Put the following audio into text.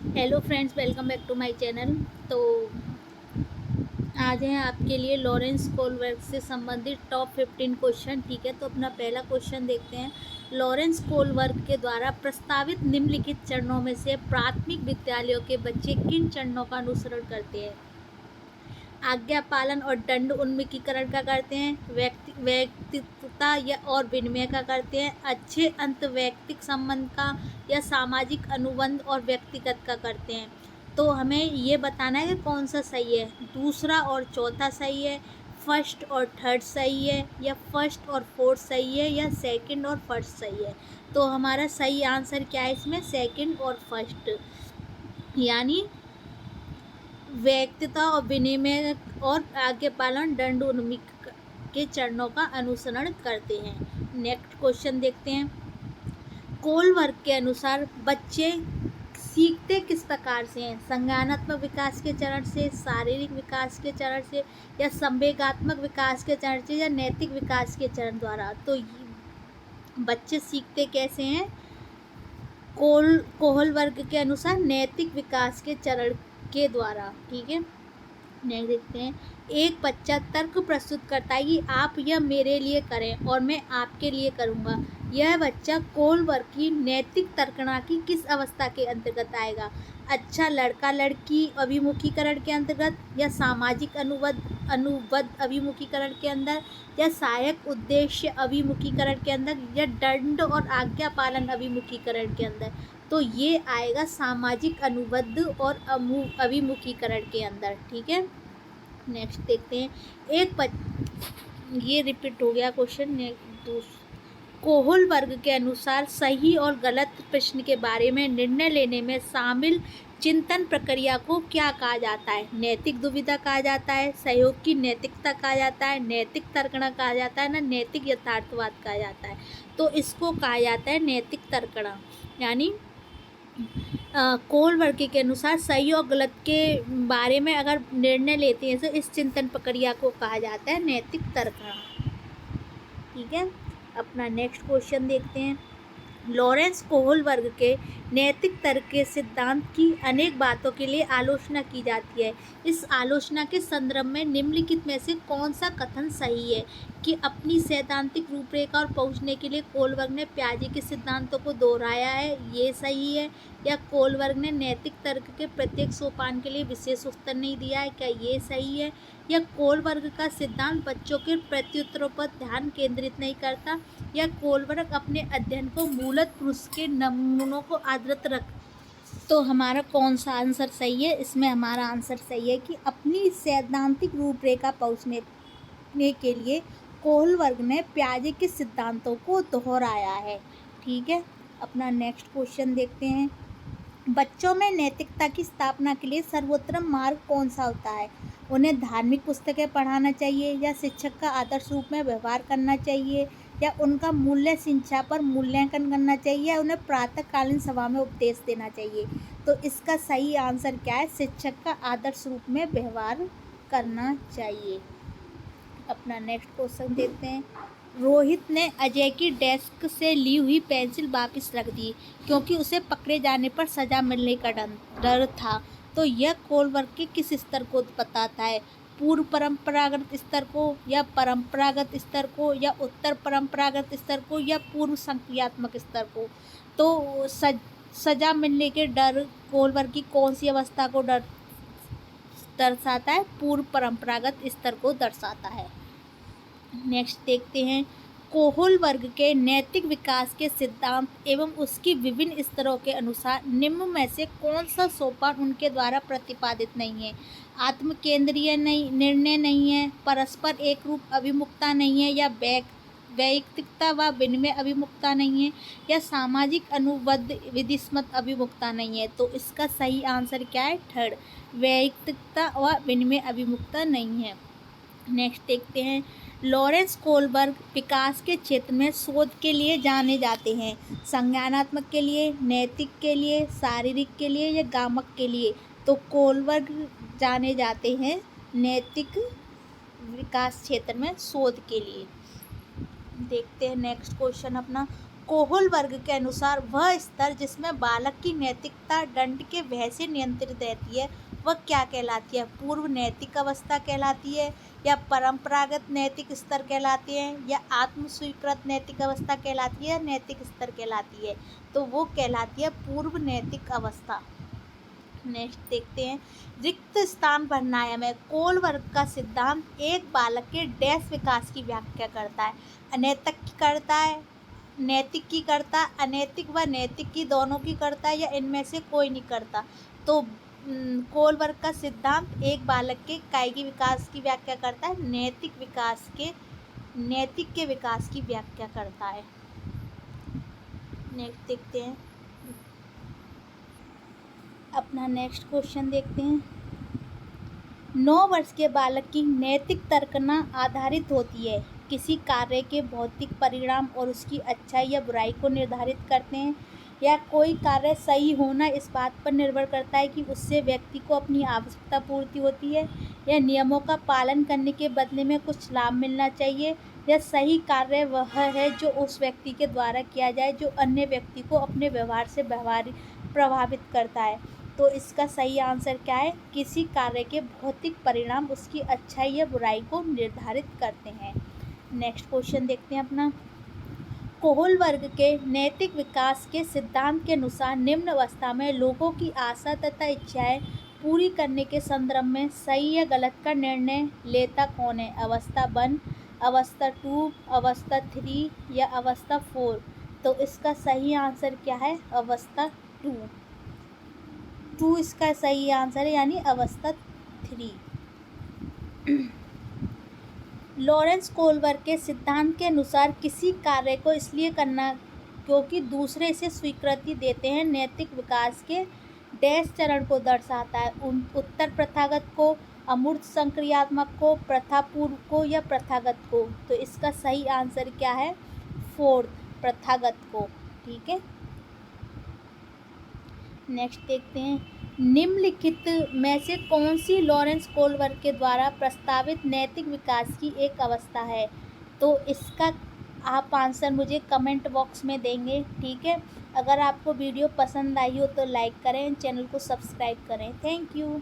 Hello friends, welcome back to my channel. तो आज हैं आपके लिए लॉरेंस कोलबर्ग से संबंधित टॉप 15 क्वेश्चन। ठीक है, तो अपना पहला क्वेश्चन देखते हैं। लॉरेंस कोलबर्ग के द्वारा प्रस्तावित निम्नलिखित चरणों में से प्राथमिक विद्यालयों के बच्चे किन चरणों का अनुसरण करते हैं? आज्ञा पालन और दंड उन्मुखीकरण का करते हैं, व्यक्तित्वता या और विनिमय का करते हैं, अच्छे अंत वैयक्तिक संबंध का, या सामाजिक अनुबंध और व्यक्तिगत का करते हैं। तो हमें ये बताना है कि कौन सा सही है। दूसरा और चौथा सही है, फर्स्ट और थर्ड सही है, या फर्स्ट और फोर्थ सही है, या सेकंड और फर्स्ट सही है। तो हमारा सही आंसर क्या है इसमें? सेकंड और फर्स्ट, यानी व्यक्तिता और विनिमय और आज्ञा पालन दंड उन्मुख के चरणों का अनुसरण करते हैं। नेक्स्ट क्वेश्चन देखते हैं। कोलबर्ग के अनुसार बच्चे सीखते किस प्रकार से हैं? संज्ञानात्मक विकास के चरण से, शारीरिक विकास के चरण से, या संवेगात्मक विकास के चरण से, या नैतिक विकास के चरण द्वारा। तो बच्चे सीखते कैसे हैं? कोहलबर्ग के अनुसार नैतिक विकास के चरण के द्वारा। ठीक है, नेक्स्ट देखते हैं। एक बच्चा तर्क प्रस्तुत करता है कि आप यह मेरे लिए करें और मैं आपके लिए करूँगा। यह बच्चा कोलबर्ग की नैतिक तर्कणा की किस अवस्था के अंतर्गत आएगा? अच्छा लड़का लड़की अभिमुखीकरण के अंतर्गत, या सामाजिक अनुबद्ध अभिमुखीकरण के अंदर, या सहायक उद्देश्य अभिमुखीकरण के अंदर, या दंड और आज्ञा पालन अभिमुखीकरण के अंदर। तो ये आएगा सामाजिक अनुबद्ध और अभिमुखीकरण के अंदर। ठीक है, नेक्स्ट देखते हैं। ये रिपीट हो गया क्वेश्चन। कोहलबर्ग के अनुसार सही और गलत प्रश्न के बारे में निर्णय लेने में शामिल चिंतन प्रक्रिया को क्या कहा जाता है? नैतिक दुविधा कहा जाता है, सहयोग की नैतिकता कहा जाता है, नैतिक तर्कणा कहा जाता है, ना नैतिक यथार्थवाद कहा जाता है। तो इसको कहा जाता है नैतिक तर्कणा। यानी कोलबर्ग के अनुसार सही और गलत के बारे में अगर निर्णय लेते हैं तो इस चिंतन प्रक्रिया को कहा जाता है नैतिक तर्कणा। ठीक है, अपना नेक्स्ट क्वेश्चन देखते हैं। लॉरेंस कोहलबर्ग के नैतिक तर्क के सिद्धांत की अनेक बातों के लिए आलोचना की जाती है। इस आलोचना के संदर्भ में निम्नलिखित में से कौन सा कथन सही है? कि अपनी सैद्धांतिक रूपरेखा और पहुंचने के लिए कोलबर्ग ने पियाजे के सिद्धांतों को दोहराया है, ये सही है? या कोलबर्ग ने नैतिक तर्क के प्रत्येक सोपान के लिए विशेष उत्तर नहीं दिया है, क्या ये सही है? या कोलबर्ग का सिद्धांत बच्चों के प्रत्युत्तरों पर ध्यान केंद्रित नहीं करता, या कोलबर्ग अपने अध्ययन को मूलतः पुरुष के नमूनों को आदृत रख। तो हमारा कौन सा आंसर सही है? इसमें हमारा आंसर सही है कि अपनी सैद्धांतिक रूपरेखा पहुंचने के लिए कोहलबर्ग ने पियाजे के सिद्धांतों को दोहराया है। ठीक है, अपना नेक्स्ट क्वेश्चन देखते हैं। बच्चों में नैतिकता की स्थापना के लिए सर्वोत्तम मार्ग कौन सा होता है? उन्हें धार्मिक पुस्तकें पढ़ाना चाहिए, या शिक्षक का आदर्श रूप में व्यवहार करना चाहिए, या उनका मूल्य शिक्षा पर मूल्यांकन करना चाहिए, या उन्हें प्रातःकालीन सभा में उपदेश देना चाहिए? तो इसका सही आंसर क्या है? शिक्षक का आदर्श रूप में व्यवहार करना चाहिए। अपना नेक्स्ट क्वेश्चन देखते हैं। रोहित ने अजय की डेस्क से ली हुई पेंसिल वापस रख दी क्योंकि उसे पकड़े जाने पर सजा मिलने का डर था। तो यह कोलबर्ग के किस स्तर को बताता है? पूर्व परंपरागत स्तर को, या परंपरागत स्तर को, या उत्तर परंपरागत स्तर को, या पूर्व संक्रियात्मक स्तर को? तो सजा मिलने के डर कोलबर्ग की कौन सी अवस्था को दर्शाता है? पूर्व परंपरागत स्तर को दर्शाता है। नेक्स्ट देखते हैं। कोहलबर्ग के नैतिक विकास के सिद्धांत एवं उसकी विभिन्न स्तरों के अनुसार निम्न में से कौन सा सोपान उनके द्वारा प्रतिपादित नहीं है? आत्म केंद्रीय निर्णय नहीं है, परस्पर एक रूप अभिमुखता नहीं है, या वैयक्तिकता व विनिमय अभिमुखता नहीं है, या सामाजिक अनुबद्ध विधिस्मत अभिमुखता नहीं है? तो इसका सही आंसर क्या है? थर्ड, वैयक्तिकता व विनिमय अभिमुखता नहीं है। नेक्स्ट देखते हैं। लॉरेंस कोलबर्ग विकास के क्षेत्र में शोध के लिए जाने जाते हैं। संज्ञानात्मक के लिए, नैतिक के लिए, शारीरिक के लिए, या गामक के लिए? तो कोलबर्ग जाने जाते हैं नैतिक विकास क्षेत्र में शोध के लिए। देखते हैं नेक्स्ट क्वेश्चन अपना। कोहल वर्ग के अनुसार वह स्तर जिसमें बालक की नैतिकता दंड के भय से नियंत्रित रहती है वह क्या कहलाती है? पूर्व नैतिक अवस्था कहलाती है, या परंपरागत नैतिक स्तर कहलाती है, या आत्म स्वीकृत नैतिक अवस्था कहलाती है, या नैतिक स्तर कहलाती है? तो वो कहलाती है पूर्व नैतिक अवस्था। नेक्स्ट देखते हैं, रिक्त स्थान भरनाया में कोल वर्ग का सिद्धांत एक बालक के डैश विकास की व्याख्या करता है। अनैतिक की करता है, नैतिक की करता, अनैतिक व नैतिक की दोनों की करता है, या इनमें से कोई नहीं करता? तो कोल वर्ग का सिद्धांत एक बालक के कायिक विकास की व्याख्या करता है, नैतिक के विकास की व्याख्या करता है। नेक्स्ट देखते हैं, अपना नेक्स्ट क्वेश्चन देखते हैं। 9 वर्ष के बालक की नैतिक तर्कना आधारित होती है, किसी कार्य के भौतिक परिणाम और उसकी अच्छाई या बुराई को निर्धारित करते हैं, या कोई कार्य सही होना इस बात पर निर्भर करता है कि उससे व्यक्ति को अपनी आवश्यकता पूर्ति होती है, या नियमों का पालन करने के बदले में कुछ लाभ मिलना चाहिए, या सही कार्य वह है जो उस व्यक्ति के द्वारा किया जाए जो अन्य व्यक्ति को अपने व्यवहार से प्रभावित करता है। तो इसका सही आंसर क्या है? किसी कार्य के भौतिक परिणाम उसकी अच्छाई या बुराई को निर्धारित करते हैं। नेक्स्ट क्वेश्चन देखते हैं अपना, कोहल वर्ग के नैतिक विकास के सिद्धांत के अनुसार निम्न अवस्था में लोगों की आशा तथा इच्छाएं पूरी करने के संदर्भ में सही या गलत का निर्णय लेता कौन है? अवस्था 1, अवस्था 2, अवस्था 3 या अवस्था 4? तो इसका सही आंसर क्या है? अवस्था 2 इसका सही आंसर है, यानी अवस्था 3। लॉरेंस कोहलवर्ग के सिद्धांत के अनुसार किसी कार्य को इसलिए करना क्योंकि दूसरे इसे स्वीकृति देते हैं नैतिक विकास के डैश चरण को दर्शाता है। उत्तर प्रथागत को, अमूर्त संक्रियात्मक को, प्रथापूर्व को, या प्रथागत को? तो इसका सही आंसर क्या है? 4, प्रथागत को। ठीक है, नेक्स्ट देखते हैं, निम्नलिखित में से कौन सी लॉरेंस कोहलवर्ग के द्वारा प्रस्तावित नैतिक विकास की एक अवस्था है? तो इसका आप आंसर मुझे कमेंट बॉक्स में देंगे। ठीक है, अगर आपको वीडियो पसंद आई हो तो लाइक करें, चैनल को सब्सक्राइब करें। Thank you.